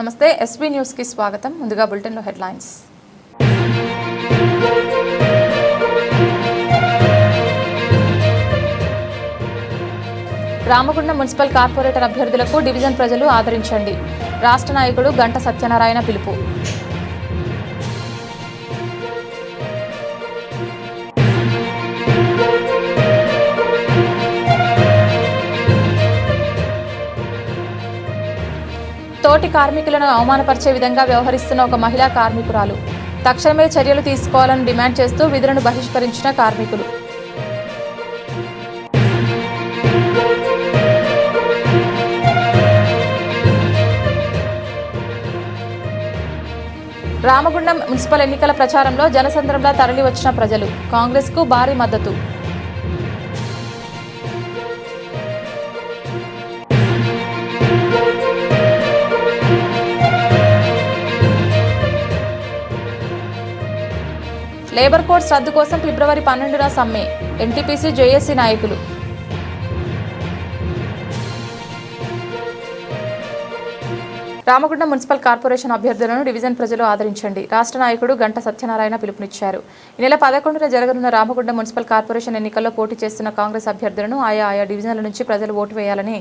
నమస్తే SB news కి స్వాగతం. ముందుగా బులెటిన్ లో హెడ్లైన్స్. రామగుండం మున్సిపల్ కార్పొరేటర్ అభ్యర్థులకు డివిజన్ ప్రజలు ఆదరించండి. రాష్ట్ర నాయకుడు గంట సత్యనారాయణ పిలుపు. తోటి కార్మికులను అవమానపరిచే విధంగా వ్యవహరిస్తున్న ఒక మహిళా కార్మికురాలు. తక్షణమే చర్యలు తీసుకోవాలని డిమాండ్ చేస్తూ విధులను బహిష్కరించిన కార్మికులు. రామగుండం మున్సిపల్ ఎన్నికల ప్రచారంలో జనసంద్రంలా తరలివచ్చిన ప్రజలు. కాంగ్రెస్కు భారీ మద్దతు. లేబర్ కోడ్స్ రద్దు కోసం ఫిబ్రవరి 12న సమ్మె. ఎన్టీపీసీ జేఏసీ నాయకులు. రామగుండం మున్సిపల్ కార్పొరేషన్ అభ్యర్థులను డివిజన్ ప్రజలు ఆదరించండి. రాష్ట్ర నాయకుడు గంట సత్యనారాయణ పిలుపునిచ్చారు. ఈ నెల 11న జరగనున్న రామగుండం మున్సిపల్ కార్పొరేషన్ ఎన్నికల్లో పోటీ చేస్తున్న కాంగ్రెస్ అభ్యర్థులను ఆయా డివిజన్ల నుంచి ప్రజలు ఓటు వేయాలని,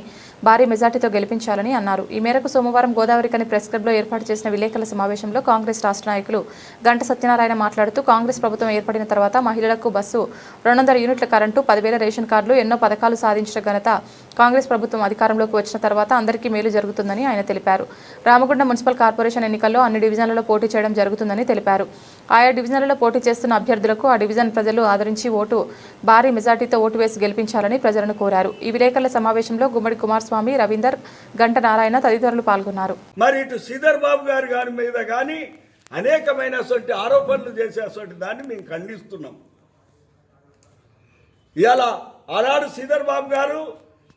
భారీ మెజార్టీతో గెలిపించాలని అన్నారు. ఈ మేరకు సోమవారం గోదావరికని ప్రెస్ క్లబ్లో ఏర్పాటు చేసిన విలేకరుల సమావేశంలో కాంగ్రెస్ రాష్ట్ర నాయకులు గంట సత్యనారాయణ మాట్లాడుతూ, కాంగ్రెస్ ప్రభుత్వం ఏర్పడిన తర్వాత మహిళలకు బస్సు, 200 యూనిట్ల కరెంటు, 10,000 రేషన్ కార్డులు, ఎన్నో పథకాలు సాధించిన ఘనత కాంగ్రెస్ ప్రభుత్వం అధికారంలోకి వచ్చిన తర్వాత అందరికీ మేలు జరుగుతుందని ఆయన తెలిపారు. రామగుండం మున్సిపల్ కార్పొరేషన్ ఎన్నికల్లో అన్ని డివిజన్లలో పోటీ చేయడం జరుగుతుందని తెలిపారు. ఆయా డివిజన్లలో పోటీ చేస్తున్న అభ్యర్థులకు ఆ డివిజన్ ప్రజలు ఆదరించి భారీ మెజార్టీతో ఓటు వేసి గెలిపించాలని ప్రజలను కోరారు. ఈ విలేకరుల సమావేశంలో గుమ్మడి కుమారస్వామి, రవీందర్, గంట నారాయణ తదితరులు పాల్గొన్నారు. మరి ఇటు శ్రీధర్ బాబు గారి మీద కానీ అనేకమైన ఆరోపణలు చేసేటువంటి దాన్ని మేము ఖండిస్తున్నాం. ఇవాళ ఆనాడు శ్రీధర్ బాబు గారు,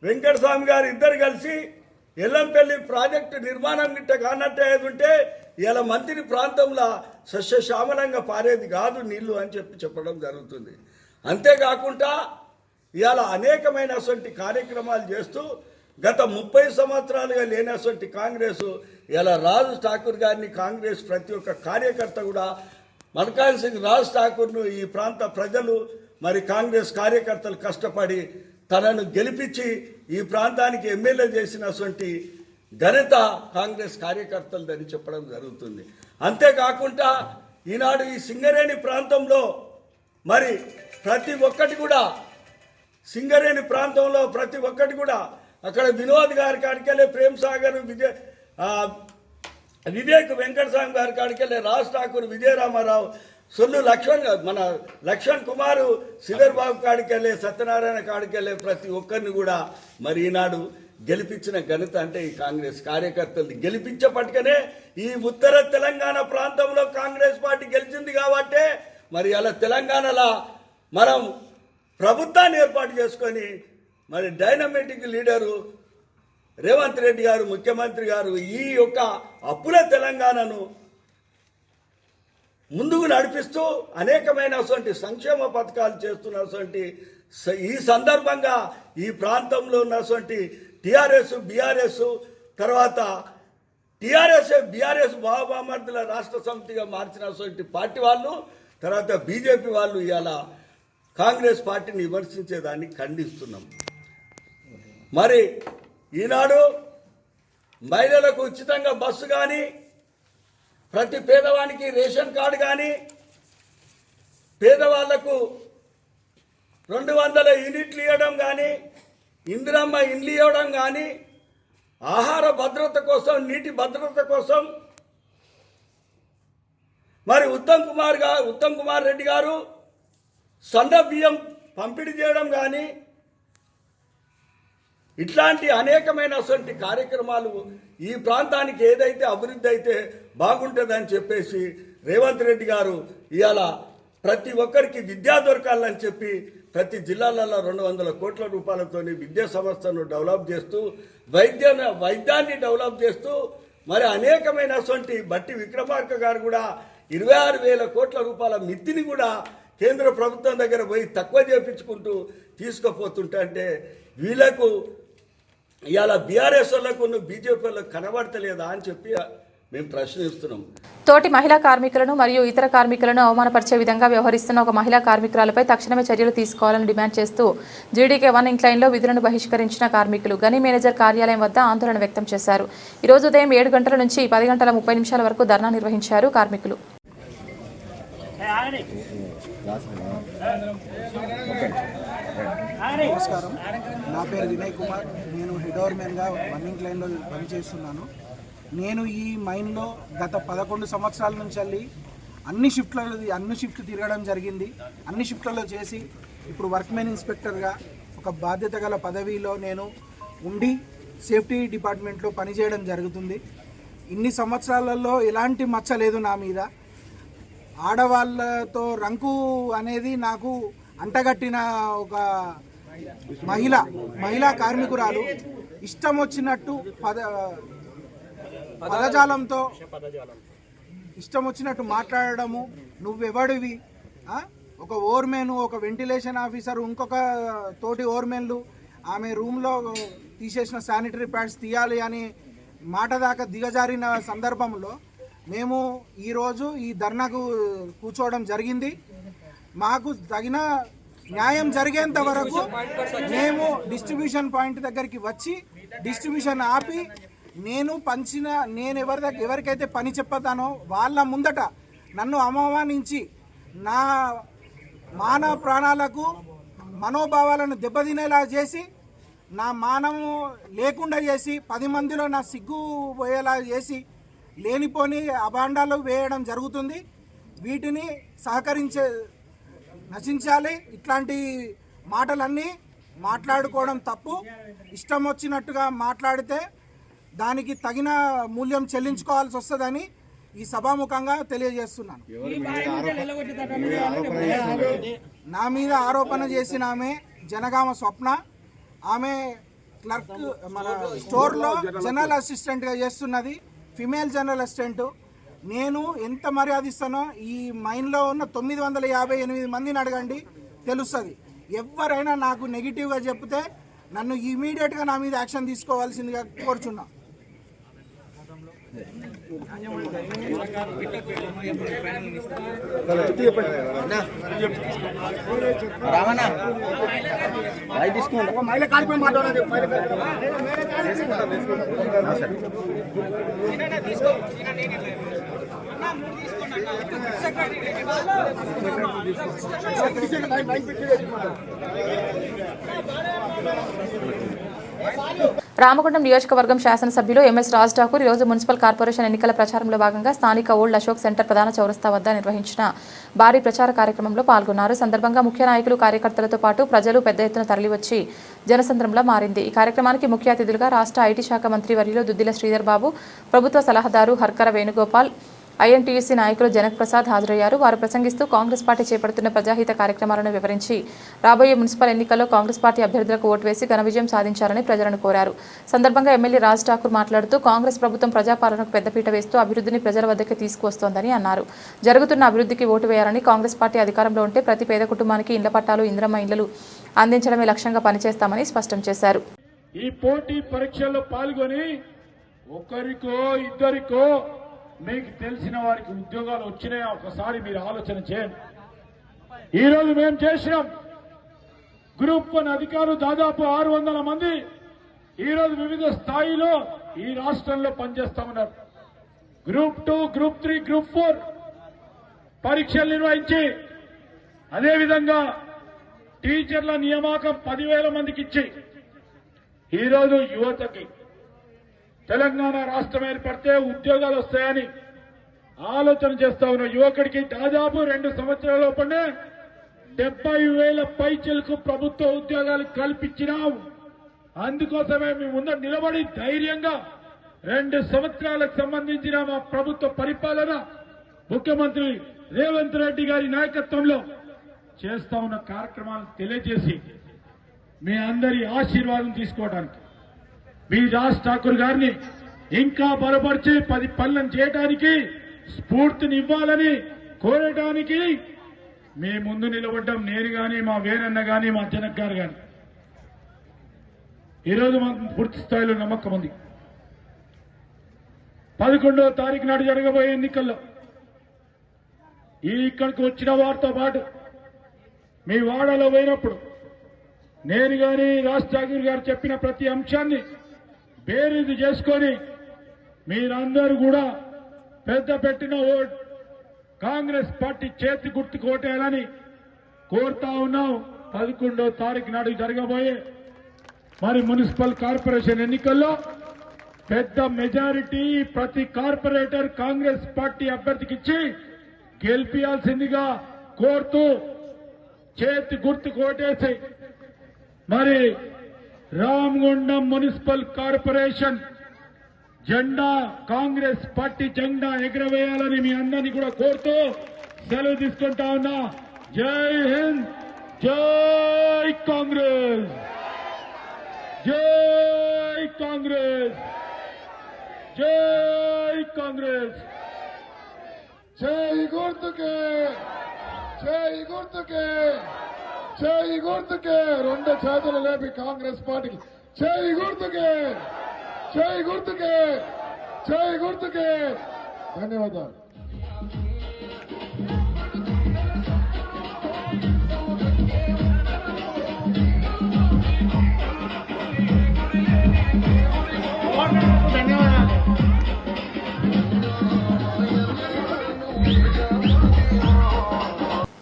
వెంకటస్వామి గారు ఇద్దరు కలిసి ఎల్లంపల్లి ప్రాజెక్టు నిర్మాణం గిట్ట కానట్టే ఉంటే ఇలా మంత్రి ప్రాంతంలో సస్యశ్యామలంగా పారేది కాదు నీళ్లు అని చెప్పడం జరుగుతుంది. అంతేకాకుండా ఇవాళ అనేకమైనటువంటి కార్యక్రమాలు చేస్తూ గత 30 సంవత్సరాలుగా లేనటువంటి కాంగ్రెస్ ఇలా రాజు ఠాకూర్ గారిని, కాంగ్రెస్ ప్రతి ఒక్క కార్యకర్త కూడా మల్కాన్ సింగ్ రాజు ఠాకూర్ను ఈ ప్రాంత ప్రజలు మరి కాంగ్రెస్ కార్యకర్తలు కష్టపడి తనను గెలిపించి ఈ ప్రాంతానికి ఎమ్మెల్యే చేసినటువంటి ఘనత కాంగ్రెస్ కార్యకర్తలదని చెప్పడం జరుగుతుంది. అంతేకాకుండా ఈనాడు ఈ సింగరేణి ప్రాంతంలో మరి ప్రతి ఒక్కటి కూడా సింగరేణి ప్రాంతంలో ప్రతి ఒక్కటి కూడా అక్కడ వినోద్ గారి కాడికెళ్ళి, ప్రేమ్ సాగర్, వివేక్ వెంకటస్వామి గారి కాడికెళ్ళి, రాజ్ ఠాకూర్, విజయరామారావు, సొల్లు లక్ష్మణ్ కుమారు, శ్రీధర్ బాబు కాడికెళ్ళే, సత్యనారాయణ కాడికెళ్ళే ప్రతి ఒక్కరిని కూడా మరి ఈనాడు గెలిపించిన ఘనత అంటే ఈ కాంగ్రెస్ కార్యకర్తలు గెలిపించపట్టుకనే ఈ ఉత్తర తెలంగాణ ప్రాంతంలో కాంగ్రెస్ పార్టీ గెలిచింది కాబట్టి మరి అలా తెలంగాణలో మనం ప్రభుత్వాన్ని ఏర్పాటు చేసుకొని మరి డైనమిటిక్ లీడరు రేవంత్ రెడ్డి గారు, ముఖ్యమంత్రి గారు ఈ యొక్క అప్పుల తెలంగాణను ముందుకు నడిపిస్తూ అనేకమైనటువంటి సంక్షేమ పథకాలు చేస్తున్నటువంటి ఈ సందర్భంగా ఈ ప్రాంతంలో ఉన్నటువంటి టీఆర్ఎస్, బీఆర్ఎస్, తర్వాత బీఆర్ఎస్ బాబామర్దుల రాష్ట్ర సమితిగా మార్చినటువంటి పార్టీ వాళ్ళు, తర్వాత బీజేపీ వాళ్ళు ఇలా కాంగ్రెస్ పార్టీని విమర్శించేదాన్ని ఖండిస్తున్నాం. మరి ఈనాడు మహిళలకు ఉచితంగా బస్సు కానీ, ప్రతి పేదవానికి రేషన్ కార్డు కానీ, పేదవాళ్లకు 200 యూనిట్లు ఇవ్వడం కానీ, ఇందిరమ్మ ఇండ్లు ఇవ్వడం కానీ, ఆహార భద్రత కోసం, నీటి భద్రత కోసం మరి ఉత్తమ్ కుమార్ రెడ్డి గారు సన్న బియ్యం పంపిణీ చేయడం కానీ, ఇట్లాంటి అనేకమైనటువంటి కార్యక్రమాలు ఈ ప్రాంతానికి ఏదైతే అభివృద్ధి అయితే బాగుంటుందని చెప్పేసి రేవంత్ రెడ్డి గారు ఇవాళ ప్రతి ఒక్కరికి విద్యా దొరకాలని చెప్పి ప్రతి జిల్లాలలో 200 కోట్ల రూపాయలతో విద్యా సంస్థను డెవలప్ చేస్తూ వైద్యాన్ని డెవలప్ చేస్తూ మరి అనేకమైనటువంటి బట్టి విక్రమార్క గారు కూడా 26,000 కోట్ల రూపాయల మిత్తిని కూడా కేంద్ర ప్రభుత్వం దగ్గర పోయి తక్కువ చేపించుకుంటూ తీసుకుపోతుంటే అంటే వీళ్ళకు ఇవాళ బీఆర్ఎస్ వాళ్ళకు బీజేపీ వాళ్ళకు కనబడతలేదా అని చెప్పి మేము ప్రశ్నిస్తున్నాం. తోటి మహిళా కార్మికులను మరియు ఇతర కార్మికులను అవమానపరిచే విధంగా వ్యవహరిస్తున్న ఒక మహిళా కార్మికురాలపై తక్షణమే చర్యలు తీసుకోవాలని డిమాండ్ చేస్తూ జీడీకే 1 ఇంక్లైన్లో విధులను బహిష్కరించిన కార్మికులు గని మేనేజర్ కార్యాలయం వద్ద ఆందోళన వ్యక్తం చేశారు. ఈ రోజు ఉదయం 7 గంటల నుంచి 10 గంటల 30 నిమిషాల వరకు ధర్నా నిర్వహించారు కార్మికులు. నమస్కారం, నా పేరు వినయ్ కుమార్. నేను హెడోర్మెన్గా 1 ఇంక్లైన్లో పనిచేస్తున్నాను. నేను ఈ మైన్లో గత 11 సంవత్సరాల నుంచి అన్ని షిఫ్ట్లు తిరగడం జరిగింది. అన్ని షిఫ్ట్లలో చేసి ఇప్పుడు వర్క్మెన్ ఇన్స్పెక్టర్గా ఒక బాధ్యత గల పదవిలో నేను ఉండి సేఫ్టీ డిపార్ట్మెంట్లో పనిచేయడం జరుగుతుంది. ఇన్ని సంవత్సరాలలో ఎలాంటి మచ్చ లేదు నా మీద. ఆడవాళ్ళతో రంకు అనేది నాకు అంటగట్టిన ఒక మహిళా కార్మికురాలు ఇష్టం వచ్చినట్టు పదజాలంతో ఇష్టం వచ్చినట్టు మాట్లాడడము. నువ్వెవడివి, ఒక ఓర్మెను, ఒక వెంటిలేషన్ ఆఫీసర్, ఇంకొక తోటి ఓర్మెన్లు ఆమె రూమ్లో తీసేసిన శానిటరీ ప్యాడ్స్ తీయాలి అని మాట దాకా దిగజారిన సందర్భంలో మేము ఈరోజు ఈ ధర్నాకు కూర్చోవడం జరిగింది. మాకు తగిన న్యాయం జరిగేంత వరకు మేము డిస్ట్రిబ్యూషన్ పాయింట్ దగ్గరికి వచ్చి డిస్ట్రిబ్యూషన్ ఆపి నేను ఎవరికైతే పని చెప్పతానో వాళ్ళ ముందట నన్ను అవమానించి నా మాన ప్రాణాలకు మనోభావాలను దెబ్బతినేలా చేసి నా మానము లేకుండా చేసి 10 మందిలో నా సిగ్గు పోయేలా చేసి లేనిపోని అభాండాలు వేయడం జరుగుతుంది. వీటిని నశించాలి. ఇట్లాంటి మాటలన్నీ మాట్లాడుకోవడం తప్పు. ఇష్టం వచ్చినట్టుగా మాట్లాడితే దానికి తగిన మూల్యం చెల్లించుకోవాల్సి వస్తుందని ఈ సభాముఖంగా తెలియజేస్తున్నాను. నా మీద ఆరోపణ చేసిన ఆమె జనగామ స్వప్న. ఆమె క్లర్క్ మన స్టోర్లో జనరల్ అసిస్టెంట్గా చేస్తున్నది, ఫిమేల్ జనరల్ అసిస్టెంట్. నేను ఎంత మర్యాద ఇస్తానో ఈ మైన్లో ఉన్న 958 మందిని అడగండి, తెలుస్తుంది. ఎవరైనా నాకు నెగిటివ్గా చెప్తే నన్ను ఇమీడియట్గా నా మీద యాక్షన్ తీసుకోవాల్సిందిగా కోరుచున్నా. రామగుండం నియోజకవర్గం శాసనసభ్యులు ఎంఎస్ రాజ్ ఠాకూర్ ఈరోజు మున్సిపల్ కార్పొరేషన్ ఎన్నికల ప్రచారంలో భాగంగా స్థానిక ఓల్డ్ అశోక్ సెంటర్ ప్రధాన చౌరస్తా వద్ద నిర్వహించిన భారీ ప్రచార కార్యక్రమంలో పాల్గొన్నారు. సందర్భంగా ముఖ్య నాయకులు, కార్యకర్తలతో పాటు ప్రజలు పెద్ద ఎత్తున తరలివచ్చి జనసంద్రంలో మారింది. ఈ కార్యక్రమానికి ముఖ్య అతిథులుగా రాష్ట్ర ఐటీ శాఖ మంత్రి వర్యులు దుద్దిల శ్రీధర్ బాబు, ప్రభుత్వ సలహాదారు హర్కర వేణుగోపాల్, ఐఎన్టీయూసీ నాయకులు జనక్ ప్రసాద్ హాజరయ్యారు. వారు ప్రసంగిస్తూ కాంగ్రెస్ పార్టీ చేపడుతున్న ప్రజాహిత కార్యక్రమాలను వివరించి రాబోయే మున్సిపల్ ఎన్నికల్లో కాంగ్రెస్ పార్టీ అభ్యర్థులకు ఓటు వేసి ఘన విజయం సాధించాలని ప్రజలను కోరారు. సందర్భంగా ఎమ్మెల్యే రాజ్ ఠాకూర్ మాట్లాడుతూ కాంగ్రెస్ ప్రభుత్వం ప్రజాపాలనకు పెద్దపీట వేస్తూ అభివృద్ధిని ప్రజల వద్దకు తీసుకువస్తోందని అన్నారు. జరుగుతున్న అభివృద్ధికి ఓటు వేయాలని, కాంగ్రెస్ పార్టీ అధికారంలో ఉంటే ప్రతి పేద కుటుంబానికి ఇండ్ల పట్టాలు, ఇంద్రమ్మ ఇండ్లు అందించడమే లక్ష్యంగా పనిచేస్తామని స్పష్టం చేశారు. ఈ పోటీ పరీక్షల్లో పాల్గొని ఒకరికో ఇద్దరికో మీకు తెలిసిన వారికి ఉద్యోగాలు వచ్చినాయా ఒకసారి మీరు ఆలోచన చేయండి. ఈరోజు మేము చేసినాం. గ్రూప్ 1 అధికారులు దాదాపు 600 మంది ఈరోజు వివిధ స్థాయిలో ఈ రాష్ట్రంలో పనిచేస్తా ఉన్నారు. గ్రూప్ 2, గ్రూప్ 3, గ్రూప్ 4 పరీక్షలు నిర్వహించి అదేవిధంగా టీచర్ల నియామకం 10,000 మందికి ఇచ్చి ఈరోజు యువతకి తెలంగాణ రాష్ట్రం ఏర్పడితే ఉద్యోగాలు వస్తాయని ఆలోచన చేస్తా ఉన్న యువకుడికి దాదాపు 2 సంవత్సరాల లోపలనే 70,000 పైచలకు ప్రభుత్వ ఉద్యోగాలు కల్పించినాం. అందుకోసమే మేము ముందు నిలబడి ధైర్యంగా 2 సంవత్సరాలకు సంబంధించిన మా ప్రభుత్వ పరిపాలన ముఖ్యమంత్రి రేవంత్ రెడ్డి గారి నాయకత్వంలో చేస్తా ఉన్న కార్యక్రమాలను తెలియజేసి మీ అందరి ఆశీర్వాదం తీసుకోవడానికి మీ రాజ్ ఠాకూర్ గారిని ఇంకా బలపరిచి 10 పనులను చేయడానికి స్ఫూర్తిని ఇవ్వాలని కోరడానికి మీ ముందు నిలబడ్డం నేను గాని, మా వేరన్న గాని, మా జనక్ గారు గాని. ఈరోజు మాకు పూర్తి స్థాయిలో నమ్మకం ఉంది. 11వ తారీఖు నాడు జరగబోయే ఎన్నికల్లో ఇక్కడికి వచ్చిన వారితో పాటు మీ వాడలో పోయినప్పుడు నేను గాని రాష్ట్రపతి గారు చెప్పిన ప్రతి అంశాన్ని బేరీజు చేసుకొని మీరందరూ కూడా పెద్ద పెట్టిన ఓట్ కాంగ్రెస్ పార్టీ చేతి గుర్తు కోటేయాలని కోరుతా ఉన్నాం. 11వ తారీఖు నాడు జరగబోయే మరి మున్సిపల్ కార్పొరేషన్ ఎన్నికల్లో పెద్ద మెజారిటీ ప్రతి కార్పొరేటర్ కాంగ్రెస్ పార్టీ అభ్యర్థికి ఇచ్చి గెలిపించాల్సిందిగా కోరుతూ చేతి గుర్తు కోటేసి మరి రామగుండం మున్సిపల్ కార్పొరేషన్ జెండా కాంగ్రెస్ పార్టీ జెండా ఎగరవేయాలని మీ అందరినీ కూడా కోరుతూ సెలవు తీసుకుంటా ఉన్నా. జై హింద్, జై కాంగ్రెస్, జై కాంగ్రెస్, జై కాంగ్రెస్. జై గుర్తుకే, జై గుర్తుకే, జై గుర్తుకే. 2 చేతులు లేపి కాంగ్రెస్ పార్టీకి జై గుర్తుకే, జై గుర్తుకే, జై గుర్తుకే. ధన్యవాదాలు.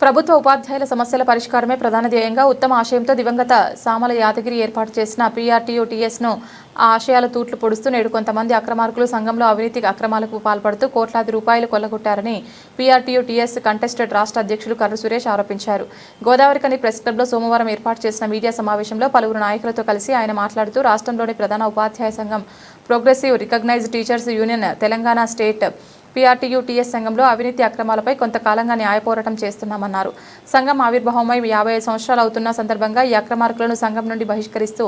ప్రభుత్వ ఉపాధ్యాయుల సమస్యల పరిష్కారమే ప్రధాన ధ్యేయంగా ఉత్తమ ఆశయంతో దివంగత సామల యాదగిరి ఏర్పాటు చేసిన PRTU-TSను ఆ ఆశయాల తూట్లు పొడుస్తూ నేడు కొంతమంది అక్రమార్కులు సంఘంలో అవినీతి అక్రమాలకు పాల్పడుతూ కోట్లాది రూపాయలు కొల్లగొట్టారని PRTU-TS కంటెస్టెడ్ రాష్ట్ర అధ్యక్షులు కర్రు సురేష్ ఆరోపించారు. గోదావరికని ప్రెస్ క్లబ్లో సోమవారం ఏర్పాటు చేసిన మీడియా సమావేశంలో పలువురు నాయకులతో కలిసి ఆయన మాట్లాడుతూ రాష్ట్రంలోని ప్రధాన ఉపాధ్యాయ సంఘం progressive recognised teachers union Telangana state PRTU-TS సంఘంలో అవినీతి అక్రమాలపై కొంతకాలంగా న్యాయ పోరాటం చేస్తున్నామన్నారు. సంఘం ఆవిర్భావమై 55 సంవత్సరాలు అవుతున్న సందర్భంగా ఈ అక్రమార్కులను సంఘం నుండి బహిష్కరిస్తూ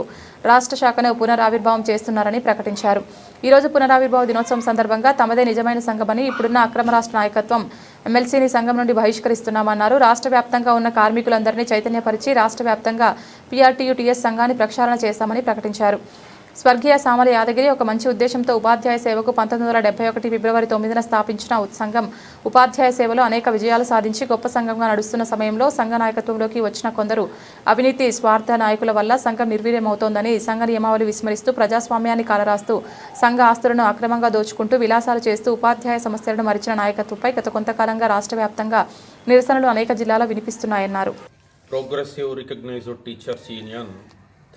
రాష్ట్ర శాఖను పునరావిర్భావం చేస్తున్నారని ప్రకటించారు. ఈరోజు పునరావిర్భావ దినోత్సవం సందర్భంగా తమదే నిజమైన సంఘమని ఇప్పుడున్న అక్రమ రాష్ట్ర నాయకత్వం ఎమ్మెల్సీని సంఘం నుండి బహిష్కరిస్తున్నామన్నారు. రాష్ట్ర వ్యాప్తంగా ఉన్న కార్మికులందరినీ చైతన్యపరిచి రాష్ట్ర వ్యాప్తంగా PRTU-TS సంఘాన్ని ప్రక్షాళన చేస్తామని ప్రకటించారు. స్వర్గీయ సామల యాదగిరి ఒక మంచి ఉద్దేశంతో ఉపాధ్యాయ సేవకు 1971 ఫిబ్రవరి 9న స్థాపించిన సంఘం ఉపాధ్యాయ సేవలో అనేక విజయాలు సాధించి గొప్ప సంఘంగా నడుస్తున్న సమయంలో సంఘ నాయకత్వంలోకి వచ్చిన కొందరు అవినీతి స్వార్థ నాయకుల వల్ల సంఘం నిర్వీర్యమవుతోందని సంఘ నియమావళి విస్మరిస్తూ ప్రజాస్వామ్యాన్ని కాలరాస్తూ సంఘ ఆస్తులను అక్రమంగా దోచుకుంటూ విలాసాలు చేస్తూ ఉపాధ్యాయ సమస్యలను మరిచిన నాయకత్వంపై గత కొంతకాలంగా రాష్ట్ర వ్యాప్తంగా నిరసనలు అనేక జిల్లాలో వినిపిస్తున్నాయన్నారు. Progressive recognised teachers union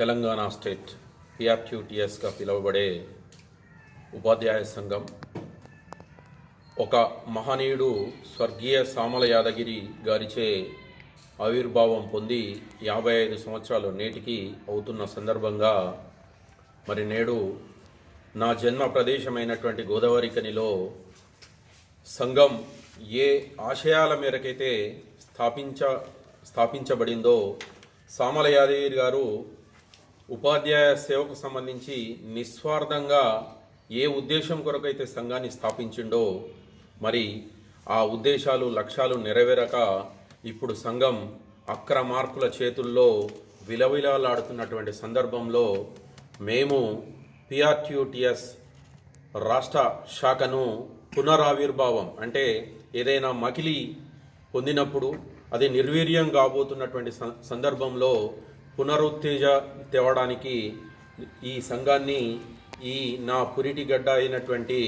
Telangana state PRTU-TSగా పిలువబడే ఉపాధ్యాయ సంఘం ఒక మహనీయుడు స్వర్గీయ సామల యాదగిరి గారిచే ఆవిర్భావం పొంది 55 సంవత్సరాలు నేటికి అవుతున్న సందర్భంగా మరి నేడు నా జన్మ ప్రదేశమైనటువంటి గోదావరికనిలో సంఘం ఏ ఆశయాల మేరకైతే స్థాపించబడిందో సామల యాదగిరి గారు ఉపాధ్యాయ సేవకు సంబంధించి నిస్వార్థంగా ఏ ఉద్దేశం కొరకైతే సంఘాన్ని స్థాపించిండో మరి ఆ ఉద్దేశాలు లక్ష్యాలు నెరవేరక ఇప్పుడు సంఘం అక్రమార్కుల చేతుల్లో విలవిలాడుతున్నటువంటి సందర్భంలో మేము PRTU-TS రాష్ట్ర శాఖను పునరావిర్భావం అంటే ఏదైనా మకిలి పొందినప్పుడు అది నిర్వీర్యం కాబోతున్నటువంటి సందర్భంలో పునరుత్తేజ తేవడానికి ఈ సంఘాన్ని ఈ నా పురిటిగడ్డ అయినటువంటి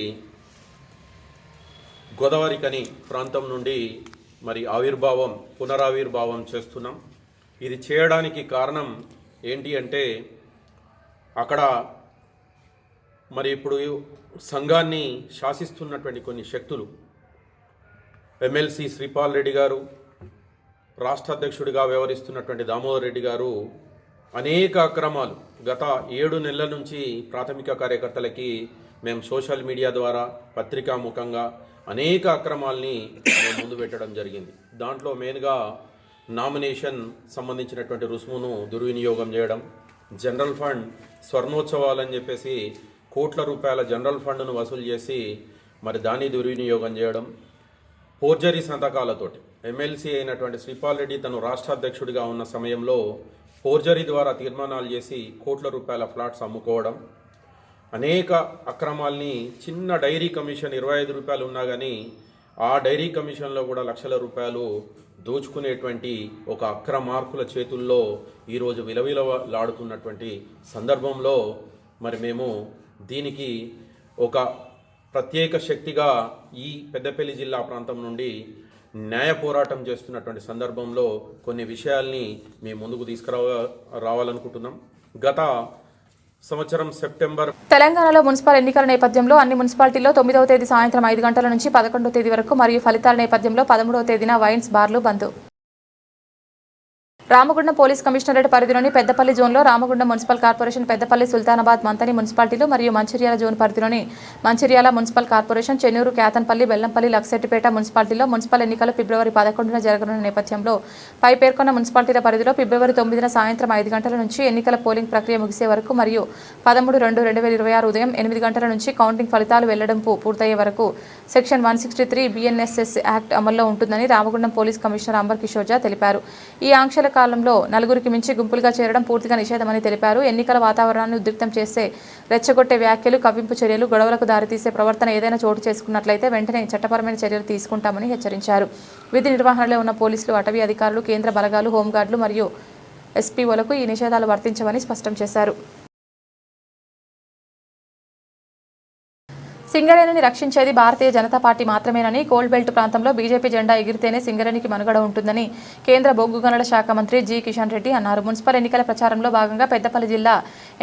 గోదావరికని ప్రాంతం నుండి మరి పునరావిర్భావం చేస్తున్నాం. ఇది చేయడానికి కారణం ఏంటి అంటే అక్కడ మరి ఇప్పుడు సంఘాన్ని శాసిస్తున్నటువంటి కొన్ని శక్తులు ఎమ్మెల్సీ శ్రీపాల్ రెడ్డి గారు, రాష్ట్ర అధ్యక్షుడిగా వ్యవహరిస్తున్నటువంటి దామోదర్ రెడ్డి గారు అనేక అక్రమాలు గత 7 నెలల నుంచి ప్రాథమిక కార్యకర్తలకి మేము సోషల్ మీడియా ద్వారా పత్రికాముఖంగా అనేక అక్రమాల్ని మేము ముందు పెట్టడం జరిగింది. దాంట్లో మెయిన్గా నామినేషన్ సంబంధించినటువంటి రుసుమును దుర్వినియోగం చేయడం, జనరల్ ఫండ్ స్వర్ణోత్సవాలని చెప్పేసి కోట్ల రూపాయల జనరల్ ఫండ్ను వసూలు చేసి మరి దాన్ని దుర్వినియోగం చేయడం, ఫోర్జరీ సంతకాలతోటి ఎమ్మెల్సీ అయినటువంటి శ్రీపాల్ రెడ్డి తను రాష్ట్ర అధ్యక్షుడిగా ఉన్న సమయంలో ఫోర్జరీ ద్వారా తీర్మానాలు చేసి కోట్ల రూపాయల ఫ్లాట్స్ అమ్ముకోవడం, అనేక అక్రమాల్ని చిన్న డైరీ కమిషన్ 25 రూపాయలు ఉన్నా కానీ ఆ డైరీ కమిషన్లో కూడా లక్షల రూపాయలు దోచుకునేటువంటి ఒక అక్రమార్కుల చేతుల్లో ఈరోజు విలవిలలాడుతున్నటువంటి సందర్భంలో మరి మేము దీనికి ఒక ప్రత్యేక శక్తిగా ఈ పెద్దపల్లి జిల్లా ప్రాంతం నుండి న్యాయ పోరాటం చేస్తున్నటువంటి సందర్భంలో కొన్ని విషయాల్ని మేము ముందుకు రావాలనుకుంటున్నాం. గత సంవత్సరం సెప్టెంబర్ తెలంగాణలో మున్సిపల్ ఎన్నికల నేపథ్యంలో అన్ని మున్సిపాలిటీల్లో 9వ తేదీ సాయంత్రం 5 గంటల నుంచి 11వ తేదీ వరకు మరియు ఫలితాల నేపథ్యంలో 13వ తేదీన వైన్స్ బార్లు బంద్. రామగుండం పోలీస్ కమిషనరేట్ పరిధిలోని పెద్దపల్లి జోన్లో రామగుండం మున్సిపల్ కార్పొరేషన్, పెద్దపల్లి, సుల్తానాబాద్, మంతని మున్సిపాలిటీలు మరియు మంచిర్యాల జోన్ పరిధిలోని మంచిర్యాల మున్సిపల్ కార్పొరేషన్, చెన్నూరు, కేతన్పల్లి, బెల్లంపల్లి, లక్సెట్టిపేట మున్సిపాలిటీల్లో మున్సిపల్ ఎన్నికలు ఫిబ్రవరి 11న జరగనున్న నేపథ్యంలో పై పేర్కొన్న మున్సిపాలిటీల పరిధిలో ఫిబ్రవరి 9న సాయంత్రం 5 గంటల నుంచి ఎన్నికల పోలింగ్ ప్రక్రియ ముగిసే వరకు మరియు 13/2/2026 ఉదయం 8 గంటల నుంచి కౌంటింగ్ ఫలితాలు వెల్లడింపు పూర్తయ్యే వరకు సెక్షన్ 163 BNSS యాక్ట్ అమల్లో ఉంటుందని రామగుండం పోలీస్ కమిషనర్ అంబర్ కిషోర్ జా తెలిపారు. ఈ ఆంక్షల కాలంలో నలుగురికి మించి గుంపులుగా చేరడం పూర్తిగా నిషేధమని తెలిపారు. ఎన్నికల వాతావరణాన్ని ఉద్రిక్తం చేసే, రెచ్చగొట్టే వ్యాఖ్యలు, కవ్వింపు చర్యలు, గొడవలకు దారితీసే ప్రవర్తన ఏదైనా చోటు చేసుకున్నట్లయితే వెంటనే చట్టపరమైన చర్యలు తీసుకుంటామని హెచ్చరించారు. విధి నిర్వహణలో ఉన్న పోలీసులు, అటవీ అధికారులు, కేంద్ర బలగాలు, హోంగార్డులు మరియు SPOలకు ఈ నిషేధాలు వర్తించవని స్పష్టం చేశారు. సింగరేణిని రక్షించేది భారతీయ జనతా పార్టీ మాత్రమేనని, కోల్డ్ బెల్ట్ ప్రాంతంలో బీజేపీ జెండా ఎగిరితేనే సింగరేణికి మనుగడ ఉంటుందని కేంద్ర బొగ్గు గనుల శాఖ మంత్రి జి కిషన్ రెడ్డి అన్నారు. మున్సిపల్ ఎన్నికల ప్రచారంలో భాగంగా పెద్దపల్లి జిల్లా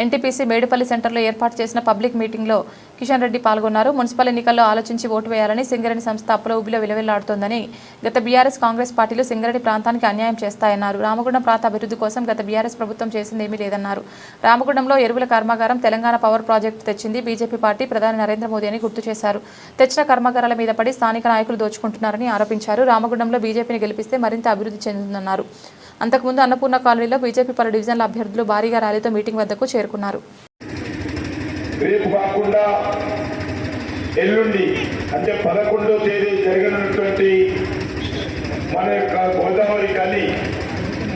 NTPC మేడుపల్లి సెంటర్లో ఏర్పాటు చేసిన పబ్లిక్ మీటింగ్లో కిషన్ రెడ్డి పాల్గొన్నారు. మున్సిపల్ ఎన్నికల్లో ఆలోచించి ఓటు వేయాలని, సింగరేణి సంస్థ అప్పుల ఊబిలో విలవిల్లాడుతోందని, గత బీఆర్ఎస్ కాంగ్రెస్ పార్టీలు సింగరేణి ప్రాంతానికి అన్యాయం చేస్తాయన్నారు. రామగుండం ప్రాంత అభివృద్ధి కోసం గత బీఆర్ఎస్ ప్రభుత్వం చేసిందేమీ లేదన్నారు. రామగుండంలో ఎరువుల కర్మాగారం, తెలంగాణ పవర్ ప్రాజెక్టు తెచ్చింది బీజేపీ పార్టీ, ప్రధాని నరేంద్ర మోదీ అని గుర్తు చేశారు. తెచ్చిన కర్మాగారాల మీద పడి స్థానిక నాయకులు దోచుకుంటున్నారని ఆరోపించారు. రామగుండంలో బీజేపీని గెలిపిస్తే మరింత అభివృద్ధి చెందుతుందన్నారు. అంతకుముందు అన్నపూర్ణ కాలనీలో బీజేపీ పలు డివిజన్ల అభ్యర్థులు భారీగా ర్యాలీతో మీటింగ్ వద్దకు చేరుకున్నారు. రేపు కాకుండా ఎల్లుండి అంటే 11వ తేదీ జరగనున్నటువంటి మన యొక్క గోదావరి ఖని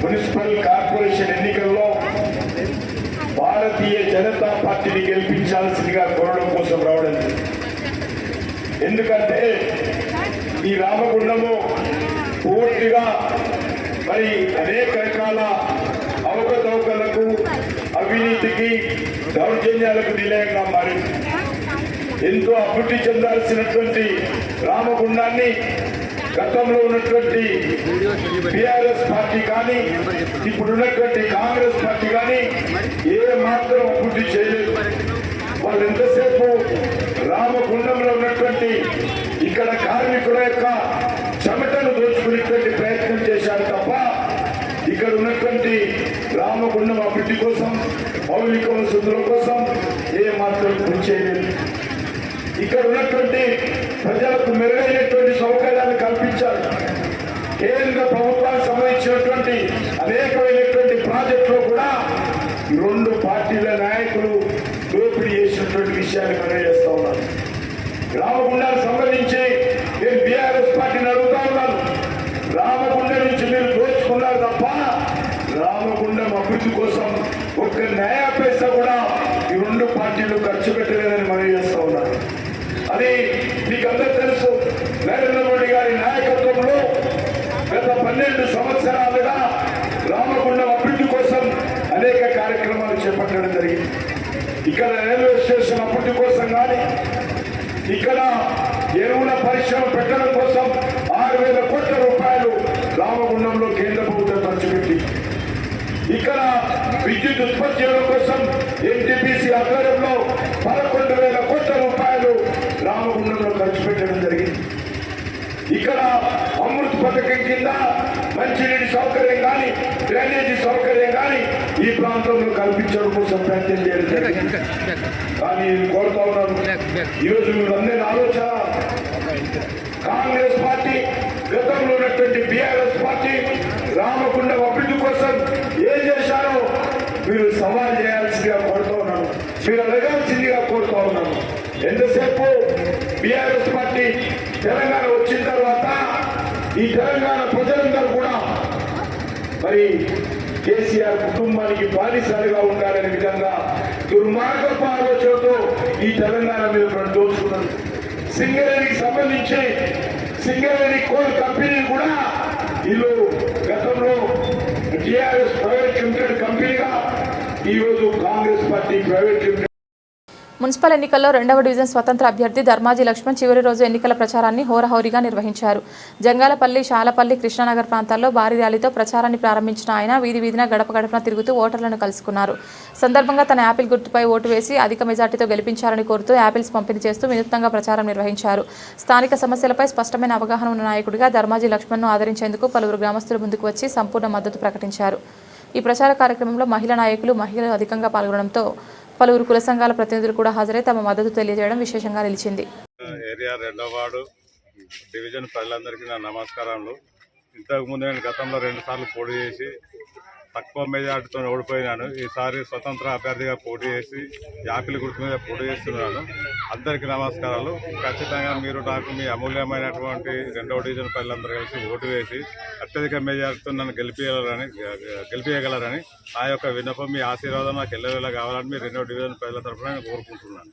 మున్సిపల్ కార్పొరేషన్ ఎన్నికల్లో భారతీయ జనతా పార్టీని గెలిపించాల్సిందిగా కోరడం కోసం రావడం. ఎందుకంటే ఈ రామగుండము పూర్తిగా మరి అనేక రకాల అవకతవకలకు, అవినీతికి, దౌర్జన్యాలకు నిలయంగా మారింది. ఎంతో అభివృద్ధి చెందాల్సినటువంటి రామగుండాన్ని గతంలో ఉన్నటువంటి బీఆర్ఎస్ పార్టీ కానీ ఇప్పుడున్నటువంటి కాంగ్రెస్ పార్టీ కానీ ఏ మాత్రం అభివృద్ధి చేయలేదు. వాళ్ళు ఎంతసేపు రామగుండంలో ఉన్నటువంటి ఇక్కడ కార్మికుల యొక్క చెమటను దోచుకునేటువంటి ప్రయత్నం చేశారు తప్ప ఇక్కడ ఉన్నటువంటి రామగుండం అభివృద్ధి కోసం, మౌలిక వసతుల కోసం ఏ మాత్రం కృషి చేయలేదు. ఇక్కడ ఉన్నటువంటి ప్రజలకు మెరుగైనటువంటి సౌకర్యాలు కల్పించారు. కేంద్ర ప్రభుత్వానికి సంబంధించినటువంటి అనేకమైనటువంటి ప్రాజెక్టులు కూడా ఈ రెండు పార్టీల నాయకులు దోపిడీ చేసినటువంటి విషయాన్ని మనం చేస్తా ఉన్నారు. రామగుండానికి సంబంధించి నేను బీఆర్ఎస్ పార్టీని అడుగుతా ఉన్నాను. రామగుండ నుంచి మీరు దోచుకున్నారు తప్ప రామగుండం అభివృద్ధి కోసం ఒక్క న్యాయ పైసా కూడా ఈ రెండు పార్టీలు ఖర్చు పెట్టలేదని మనం చేస్తా ఉన్నారు. అది మీకు అందరూ తెలుసు. నరేంద్ర మోడీ గారి నాయకత్వంలో గత 12 సంవత్సరాలుగా రామగుండం అభివృద్ధి కోసం అనేక కార్యక్రమాలు చేపట్టడం జరిగింది. ఇక్కడ రైల్వే స్టేషన్ అభివృద్ధి కోసం కానీ, ఇక్కడ ఎరువుల పరిశ్రమ పెట్టడం కోసం 6,000 కోట్ల రూపాయలు రామగుండంలో కేంద్ర ప్రభుత్వం ఖర్చు పెట్టి, ఇక్కడ విద్యుత్ ఉత్పత్తి చేయడం కోసం NTPC ఆధ్వర్యంలో 11,000 కోట్ల రూపాయలు రామగుండంలో ఖర్చు పెట్టడం జరిగింది. ఇక్కడ అమృత్ పథకం కింద మంచినీటి సౌకర్యం కానీ, డ్రైనేజీ సౌకర్యం కానీ ఈ ప్రాంతంలో కల్పించడం కోసం ప్రయత్నం చేయడం జరిగింది. కానీ కోరుతా ఉన్నాను, ఈరోజు మీరందరి ఆలోచన కాంగ్రెస్ పార్టీ, గతంలో ఉన్నటువంటి బీఆర్ఎస్ పార్టీ రామగుండం అభివృద్ధి కోసం ఏం చేశారో మీరు సవాల్ చేయాల్సిందిగా కోరుతా ఉన్నాను, మీరు అడగాల్సిందిగా కోరుతా ఉన్నాను. ఎంతసేపు బీఆర్ఎస్ పార్టీ తెలంగాణ వచ్చిన తర్వాత ఈ తెలంగాణ ప్రజలందరూ కూడా మరి కేసీఆర్ కుటుంబానికి బానిసలుగా ఉండాలనే విధంగా దుర్మార్గపు ఆలోచనతో ఈ తెలంగాణ మీద దోచుకున్నారు. సింగరేణికి సంబంధించి సింగరేణి కోల్ కంపెనీ కూడా వీళ్ళు గతంలో టీఆర్ఎస్ ప్రైవేట్ లిమిటెడ్ కంపెనీగా ఈరోజు Congress party private limited. Municipal ఎన్నికల్లో 2వ డివిజన్ స్వతంత్ర అభ్యర్థి ధర్మాజీ లక్ష్మణ్ చివరి రోజు ఎన్నికల ప్రచారాన్ని హోరాహోరీగా నిర్వహించారు. జంగాలపల్లి, శాలపల్లి, కృష్ణానగర్ ప్రాంతాల్లో భారీ ర్యాలీతో ప్రచారాన్ని ప్రారంభించిన ఆయన వీధి వీధిన గడప గడపన తిరుగుతూ ఓటర్లను కలుసుకున్నారు. సందర్భంగా తన యాపిల్ గుర్తుపై ఓటు వేసి అధిక మెజార్టీతో గెలిపించాలని కోరుతూ యాపిల్స్ పంపిణీ చేస్తూ వినూత్నంగా ప్రచారం నిర్వహించారు. స్థానిక సమస్యలపై స్పష్టమైన అవగాహన ఉన్న నాయకుడిగా ధర్మాజీ లక్ష్మణ్ను ఆదరించేందుకు పలువురు గ్రామస్తులు ముందుకు వచ్చి సంపూర్ణ మద్దతు ప్రకటించారు. ఈ ప్రచార కార్యక్రమంలో మహిళా నాయకులు, మహిళలు అధికంగా పాల్గొనడంతో పలువురు కుల సంఘాల ప్రతినిధులు కూడా హాజరై తమ మద్దతు తెలియజేయడం విశేషంగా నిలిచింది. ఏరియా 2వ వార్డు డివిజన్ ప్రజలందరికీ నా నమస్కారాలు. ఇంతకుముందు నేను గతంలో 2 సార్లు పోటీ చేసి తక్కువ మెజార్టీతో ఓడిపోయినాను. ఈసారి స్వతంత్ర అభ్యర్థిగా పోటీ చేసి యాపిల్ గుర్తు మీద పోటీ చేస్తున్నాను. అందరికీ నమస్కారాలు. ఖచ్చితంగా మీరు నాకు మీ అమూల్యమైనటువంటి 2వ డివిజన్ ప్రజలందరూ కలిసి ఓటు వేసి అత్యధిక మెజార్టీతో నన్ను గెలిపించగలరని నా యొక్క విన్నపం. మీ ఆశీర్వాదం నాకు ఎల్లవేళ కావాలని మీ 2వ డివిజన్ ప్రజల తరఫున నేను కోరుకుంటున్నాను.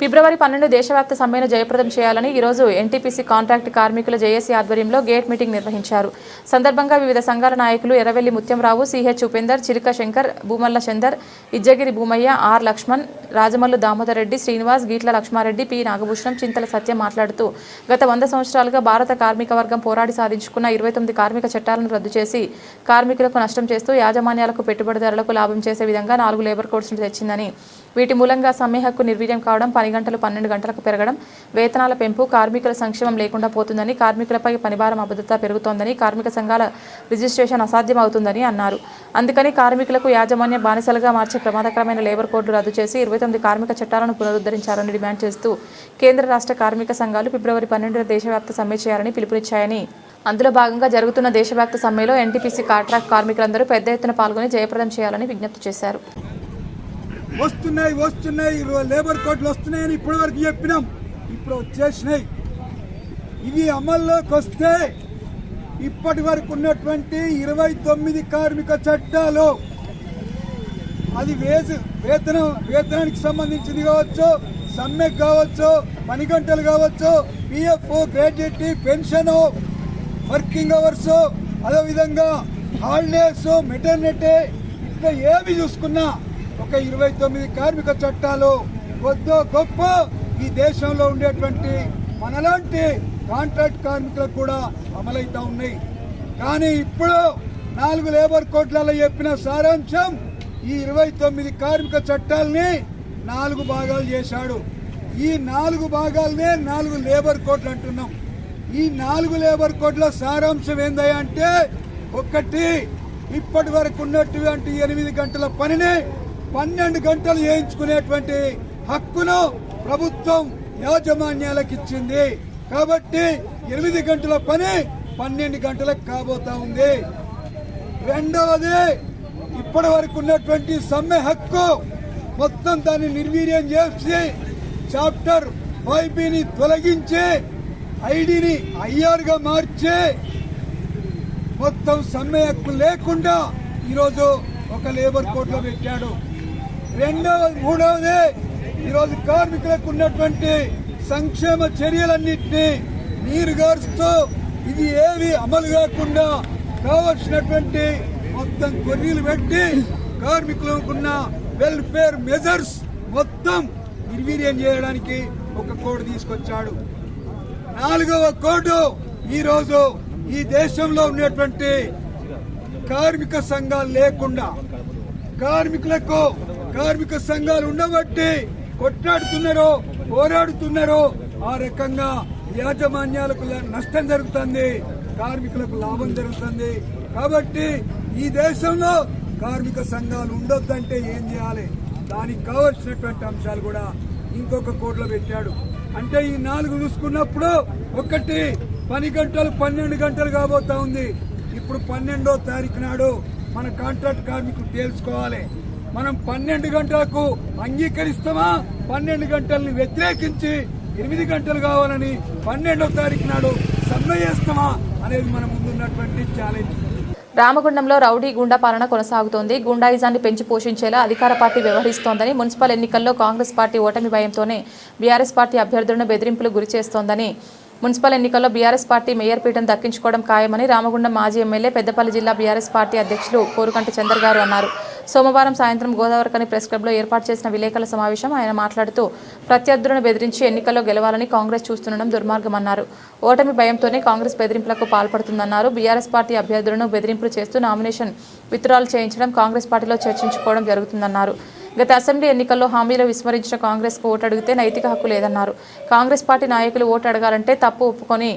ఫిబ్రవరి 12 దేశవ్యాప్త సమ్మెను జయప్రదం చేయాలని ఈరోజు ఎన్టీపీసీ కాంట్రాక్ట్ కార్మికుల జేఏసీ ఆధ్వర్యంలో గేట్ మీటింగ్ నిర్వహించారు. సందర్భంగా వివిధ సంఘాల నాయకులు ఎర్రవెల్లి ముత్యంరావు, సిహెచ్ ఉపేందర్, చిలుక శంకర్, భూమల్ల చందర్, ఇజ్జగిరి భూమయ్య, ఆర్ లక్ష్మణ్, రాజమల్లు దామోదర్ రెడ్డి, శ్రీనివాస్, గీట్ల లక్ష్మారెడ్డి, పి నాగభూషణం, చింతల సత్యం మాట్లాడుతూ గత 100 సంవత్సరాలుగా భారత కార్మిక వర్గం పోరాడి సాధించుకున్న 29 కార్మిక చట్టాలను రద్దు చేసి కార్మికులకు నష్టం చేస్తూ యాజమాన్యాలకు, పెట్టుబడిదారులకు లాభం చేసే విధంగా 4 లేబర్ కోడ్స్ను తెచ్చిందని, వీటి మూలంగా సమ్మె హక్కు నిర్వీర్యం కావడం, పని గంటలు 12 గంటలకు పెరగడం, వేతనాల పెంపు, కార్మికుల సంక్షేమం లేకుండా పోతుందని, కార్మికులపై పనిభారం అబద్ధత పెరుగుతోందని, కార్మిక సంఘాల రిజిస్ట్రేషన్ అసాధ్యం అవుతుందని అన్నారు. అందుకని కార్మికులకు యాజమాన్య బానిసలుగా మార్చే ప్రమాదకరమైన లేబర్ కోడ్లు రద్దు చేసి 29 కార్మిక చట్టాలను పునరుద్ధరించాలని డిమాండ్ చేస్తూ కేంద్ర రాష్ట్ర కార్మిక సంఘాలు ఫిబ్రవరి 12న దేశవ్యాప్త సమ్మె చేయాలని పిలుపునిచ్చాయని, అందులో భాగంగా జరుగుతున్న దేశవ్యాప్త సమ్మెలో ఎన్టీపీసీ కాంట్రాక్ట్ కార్మికులందరూ పెద్ద ఎత్తున పాల్గొని జయప్రదం చేయాలని విజ్ఞప్తి చేశారు. వస్తున్నాయి లేబర్ కోడ్లు వస్తున్నాయని ఇప్పటి వరకు చెప్పినాం. ఇప్పుడు వచ్చేసినాయి. ఇవి అమల్లోకి వస్తే ఇప్పటి వరకు ఉన్నటువంటి 29 కార్మిక చట్టాలు, అది వేతనానికి సంబంధించింది కావచ్చు, సమ్మెకు కావచ్చు, పని గంటలు కావచ్చు, PF, gratuity, pension, working hours, అదేవిధంగా హాలిడేస్, మెటర్నిటీ, ఇట్లా ఏమి చూసుకున్నా ఒక 29 కార్మిక చట్టాలు కొద్దో గొప్ప ఈ దేశంలో ఉండేటువంటి మనలాంటి కాంట్రాక్ట్ కార్మికులకు కూడా అమలవుతా ఉన్నాయి. కానీ ఇప్పుడు 4 లేబర్ కోడ్లలో చెప్పిన సారాంశం ఈ 29 కార్మిక చట్టాలని 4 భాగాలు చేశాడు. ఈ 4 భాగాలనే 4 లేబర్ కోడ్లు అంటున్నాం. ఈ 4 లేబర్ కోడ్ల సారాంశం ఏందయ్యా అంటే, ఒకటి, ఇప్పటి వరకు ఉన్నటువంటి 8 గంటల పనిని 12 గంటలు చేయించుకునేటువంటి హక్కును ప్రభుత్వం యాజమాన్యాలకు ఇచ్చింది. కాబట్టి 8 గంటల పని 12 గంటలకు కాబోతా ఉంది. రెండవది, ఇప్పటి వరకు ఉన్నటువంటి సమ్మె హక్కు మొత్తం దాన్ని నిర్వీర్యం చేసి చాప్టర్ 5బిని తొలగించి ఐడిని ఐఆర్గా మార్చి మొత్తం సమ్మె హక్కు లేకుండా ఈరోజు ఒక లేబర్ కోడ్లో పెట్టాడు. మూడవది, ఈరోజు కార్మికులకు ఉన్నటువంటి సంక్షేమ చర్యలన్నింటినీ నీరుగారుస్తూ ఇది ఏవి అమలు కాకుండా కావలసినటువంటి మొత్తం కొర్రీలు పెట్టి కార్మికులకు ఉన్న వెల్ఫేర్ మెజర్స్ మొత్తం నిర్వీర్యం చేయడానికి ఒక కోడ్ తీసుకొచ్చాడు. 4వ కోడ్, ఈరోజు ఈ దేశంలో ఉన్నటువంటి కార్మిక సంఘాలు లేకుండా కార్మిక సంఘాలు ఉండబట్టి కొట్లాడుతున్నారో, పోరాడుతున్నారో, ఆ రకంగా యాజమాన్యాలకు నష్టం జరుగుతుంది, కార్మికులకు లాభం జరుగుతుంది. కాబట్టి ఈ దేశంలో కార్మిక సంఘాలు ఉండొద్దంటే ఏం చేయాలి, దానికి కావలసినటువంటి అంశాలు కూడా ఇంకొక కోడ్లో పెట్టాడు. అంటే ఈ 4 చూసుకున్నప్పుడు, ఒకటి, పని గంటలు 12 గంటలు కాబోతా ఉంది. ఇప్పుడు 12వ తారీఖు నాడు మన కాంట్రాక్ట్ కార్మికులు తేల్చుకోవాలి, మనం 12 గంటలకు అంగీకరిస్తామా, 12 గంటల్ని వ్యతిరేకించి 8 గంటలు కావాలని 12వ తారీఖు నాడు సమ్మె చేస్తామా అనేది మన ముందున్నటువంటి ఛాలెంజ్. రామగుండంలో రౌడీ గూండా పాలన కొనసాగుతోంది. గూండాయిజాన్ని పెంచి పోషించేలా అధికార పార్టీ వ్యవహరిస్తోందని, మున్సిపల్ ఎన్నికల్లో కాంగ్రెస్ పార్టీ ఓటమి భయంతోనే బీఆర్ఎస్ పార్టీ అభ్యర్థులను బెదిరింపులు గురి చేస్తోందని, మున్సిపల్ ఎన్నికల్లో బీఆర్ఎస్ పార్టీ మేయర్ పీఠం దక్కించుకోవడం ఖాయమని రామగుండం మాజీ ఎమ్మెల్యే పెద్దపల్లి జిల్లా బీఆర్ఎస్ పార్టీ అధ్యక్షులు కోరుకంటి చందర్ గారు అన్నారు. సోమవారం సాయంత్రం గోదావరికని ప్రెస్ క్లబ్లో ఏర్పాటు చేసిన విలేకరుల సమావేశం ఆయన మాట్లాడుతూ ప్రత్యర్థులను బెదిరించి ఎన్నికల్లో గెలవాలని కాంగ్రెస్ చూస్తుండడం దుర్మార్గమన్నారు. ఓటమి భయంతోనే కాంగ్రెస్ బెదిరింపులకు పాల్పడుతుందన్నారు. బీఆర్ఎస్ పార్టీ అభ్యర్థులను బెదిరింపులు చేస్తూ నామినేషన్ విత్డ్రాల్ చేయించడం కాంగ్రెస్ పార్టీలో చర్చించుకోవడం జరుగుతుందన్నారు. గత అసెంబ్లీ ఎన్నికల్లో హామీలు విస్మరించిన కాంగ్రెస్కు ఓటు అడిగితే నైతిక హక్కు లేదన్నారు. కాంగ్రెస్ పార్టీ నాయకులు ఓటు అడగాలంటే తప్పు ఒప్పుకొని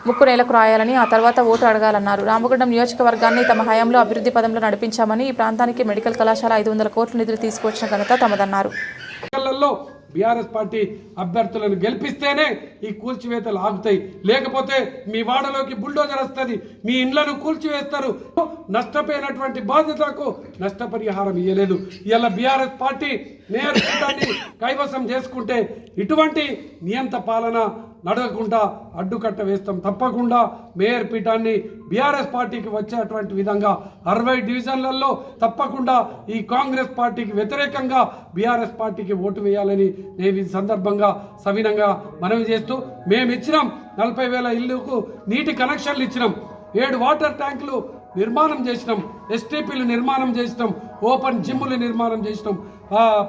ముక్కు నేలకు రాయాలని, ఆ తర్వాత ఓటు అడగాలన్నారు. రామగుండం నియోజకవర్గాన్ని తమ హయాంలో అభివృద్ధి పదంలో నడిపించామని, ఈ ప్రాంతానికి మెడికల్ కళాశాల 500 కోట్ల నిధులు తీసుకొచ్చిన ఘనత తమదన్నారు. బీఆర్ఎస్ పార్టీ అభ్యర్థులను గెలిపిస్తేనే ఈ కూల్చివేతలు ఆగుతాయి. లేకపోతే మీ వాడలోకి బుల్డోజర్ వస్తుంది, మీ ఇండ్లను కూల్చివేస్తారు. నష్టపోయినటువంటి బాధితులకు నష్టపరిహారం ఇవ్వలేదు. ఇలా బీఆర్ఎస్ పార్టీ మేయర్ పీఠాన్ని కైవసం చేసుకుంటే ఇటువంటి నియంత పాలన నడవకుండా అడ్డుకట్ట వేస్తాం. తప్పకుండా మేయర్ పీఠాన్ని బీఆర్ఎస్ పార్టీకి వచ్చేటువంటి విధంగా 60 డివిజన్లలో తప్పకుండా ఈ కాంగ్రెస్ పార్టీకి వ్యతిరేకంగా బీఆర్ఎస్ పార్టీకి ఓటు వేయాలని నేను ఈ సందర్భంగా సవినంగా మనవి చేస్తూ, మేము ఇచ్చినాం 40,000 ఇళ్లకు నీటి కనెక్షన్లు ఇచ్చినాం, 7 వాటర్ ట్యాంకులు నిర్మాణం చేసినాం, ఎస్టీపీలు నిర్మాణం చేసినాం, ఓపెన్ జిమ్లు నిర్మాణం చేసినాం,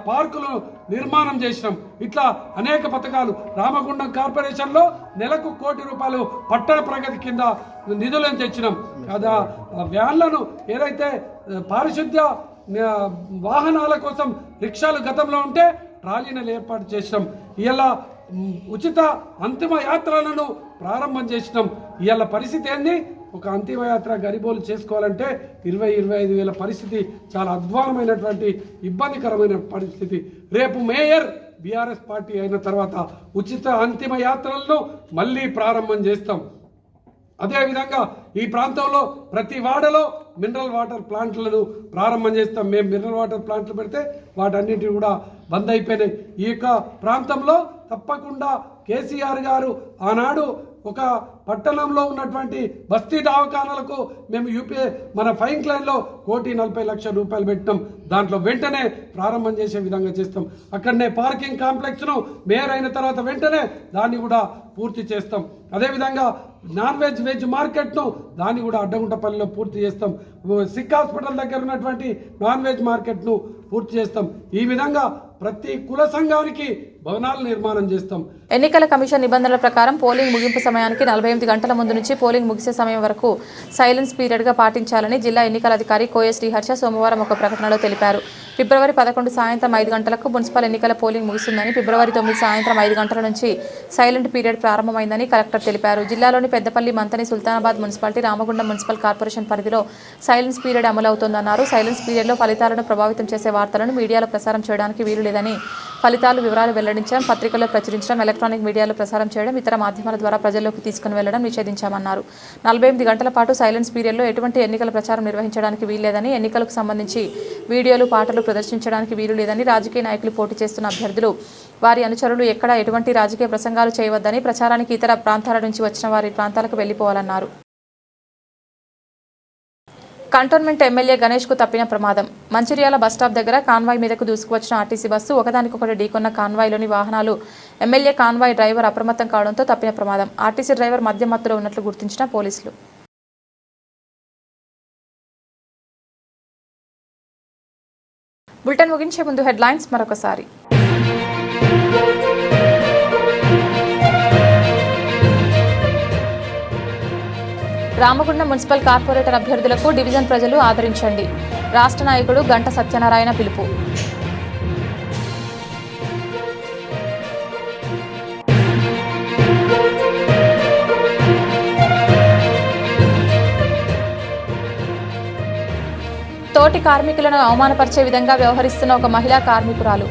పార్కులు నిర్మాణం చేసినాం. ఇట్లా అనేక పథకాలు. రామగుండం కార్పొరేషన్లో నెలకు ₹1 కోటి పట్టణ ప్రగతి కింద నిధులను తెచ్చినాం. వ్యాన్లను ఏదైతే పారిశుద్ధ్య వాహనాల కోసం రిక్షాలు గతంలో ఉంటే ట్రాలీలను ఏర్పాటు చేసినాం. ఇలా ఉచిత అంతిమ యాత్రలను ప్రారంభం చేసినాం. ఇవాళ పరిస్థితి ఏంది? ఒక అంతిమయాత్ర గరిబోలు చేసుకోవాలంటే 20-25 వేల పరిస్థితి చాలా అధ్వానమైనటువంటి ఇబ్బందికరమైన పరిస్థితి. రేపు మేయర్ బీఆర్ఎస్ పార్టీ అయిన తర్వాత ఉచిత అంతిమ యాత్రలను మళ్ళీ ప్రారంభం చేస్తాం. అదేవిధంగా ఈ ప్రాంతంలో ప్రతి వాడలో మినరల్ వాటర్ ప్లాంట్లను ప్రారంభం చేస్తాం. మేము మినరల్ వాటర్ ప్లాంట్లు పెడితే వాటన్నిటిని కూడా బంద్ అయిపోయినాయి. ఈ యొక్క ప్రాంతంలో తప్పకుండా కేసీఆర్ గారు ఆనాడు ఒక పట్టణంలో ఉన్నటువంటి బస్తీ దవాఖానాలకు మేము మన ఫైన్ క్లైన్లో ₹1,40,00,000 పెట్టినాం. దాంట్లో వెంటనే ప్రారంభం చేసే విధంగా చేస్తాం. అక్కడనే పార్కింగ్ కాంప్లెక్స్ను మేయర్ అయిన తర్వాత వెంటనే దాన్ని కూడా పూర్తి చేస్తాం. అదేవిధంగా నాన్ వెజ్ మార్కెట్ను దాన్ని కూడా అడ్డగుంటపల్లిలో పూర్తి చేస్తాం. సిక్ హాస్పిటల్ దగ్గర ఉన్నటువంటి నాన్ వెజ్ మార్కెట్ను పూర్తి చేస్తాం. ఈ విధంగా ప్రతి కుల సంఘానికి భవనాలు నిర్మాణం చేస్తాం. ఎన్నికల కమిషన్ నిబంధనల ప్రకారం పోలింగ్ ముగింపు సమయానికి 48 గంటల ముందు నుంచి పోలింగ్ ముగిసే సమయం వరకు సైలెన్స్ పీరియడ్గా పాటించాలని జిల్లా ఎన్నికల అధికారి కోఎస్ శ్రీహర్ష సోమవారం ఒక ప్రకటనలో తెలిపారు. ఫిబ్రవరి 11 సాయంత్రం 5 గంటలకు మున్సిపల్ ఎన్నికల పోలింగ్ ముగిసిందని, ఫిబ్రవరి 9 సాయంత్రం 5 గంటల నుంచి సైలెంట్ పీరియడ్ ప్రారంభమైందని కలెక్టర్ తెలిపారు. జిల్లాలోని Peddapalli, Manthani, Sultanabad municipality, Ramagundam municipal corporation పరిధిలో సైలెన్స్ పీరియడ్ అమలవుతోందన్నారు. సైలెన్స్ పీరియడ్లో ఫలితాలను ప్రభావితం చేసే వార్తలను మీడియాలో ప్రసారం చేయడానికి వీలు లేదని, ఫలితాలు వివరాలు వెల్లడించడం, పత్రికల్లో ప్రచురించడం, ఎలక్ట్రానిక్ మీడియాలో ప్రసారం చేయడం, ఇతర మాధ్యమాల ద్వారా ప్రజల్లోకి తీసుకుని వెళ్లడం నిషేధించామన్నారు. 48 గంటల పాటు సైలెన్స్ పీరియడ్లో ఎటువంటి ఎన్నికల ప్రచారం నిర్వహించడానికి వీల్లేదని, ఎన్నికలకు సంబంధించి వీడియోలు, పాటలు ప్రదర్శించడానికి వీలు లేదని, రాజకీయ నాయకులు పోటీ చేస్తున్న అభ్యర్థులు, వారి అనుచరులు ఎక్కడ ఎటువంటి రాజకీయ ప్రసంగాలు చేయవద్దని, ప్రచారానికి ఇతర ప్రాంతాల నుంచి వచ్చిన వారి ప్రాంతాలకు వెళ్లిపోవాలన్నారు. కంటోన్మెంట్ ఎమ్మెల్యే గణేష్కు తప్పిన ప్రమాదం. మంచిర్యాల బస్టాప్ దగ్గర కాన్వాయ్ మీదకు దూసుకువచ్చిన ఆర్టీసీ బస్సు ఒకదానికొకటి ఢీకొన్న కాన్వాయ్లోని వాహనాలు ఎమ్మెల్యే కాన్వాయ్ డ్రైవర్ అప్రమత్తం కావడంతో తప్పిన ప్రమాదం. ఆర్టీసీ డ్రైవర్ మద్యం మత్తులో ఉన్నట్లు గుర్తించిన పోలీసులు. బులెటిన్ ముగించే ముందు హెడ్లైన్స్ మరొకసారి. రామగుండం మున్సిపల్ కార్పొరేటర్ అభ్యర్థులకు డివిజన్ ప్రజలు ఆదరించండి. రాష్ట్ర నాయకుడు గంట సత్యనారాయణ పిలుపు. తోటి కార్మికులను అవమానపరిచే విధంగా వ్యవహరిస్తున్న ఒక మహిళా కార్మికురాలు.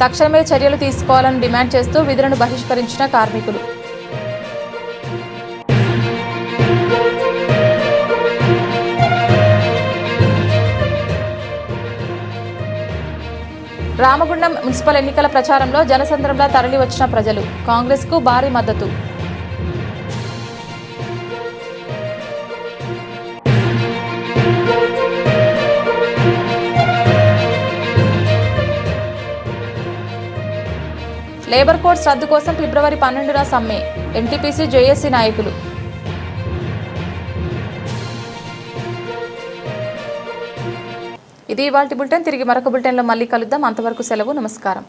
తక్షణమే చర్యలు తీసుకోవాలని డిమాండ్ చేస్తూ విధులను బహిష్కరించిన కార్మికులు. రామగుండం మున్సిపల్ ఎన్నికల ప్రచారంలో జనసంద్రంలా తరలి వచ్చిన ప్రజలు. కాంగ్రెస్కు భారీ మద్దతు. లేబర్ కోడ్స్ రద్దు కోసం ఫిబ్రవరి 12న సమ్మె ఎన్టీపీసీ జేఏసీ నాయకులు. ఇది ఇవాల్టి బులెటిన్. తిరిగి మరొక బులెటిన్లో మళ్ళీ కలుద్దాం. అంతవరకు సెలవు. నమస్కారం.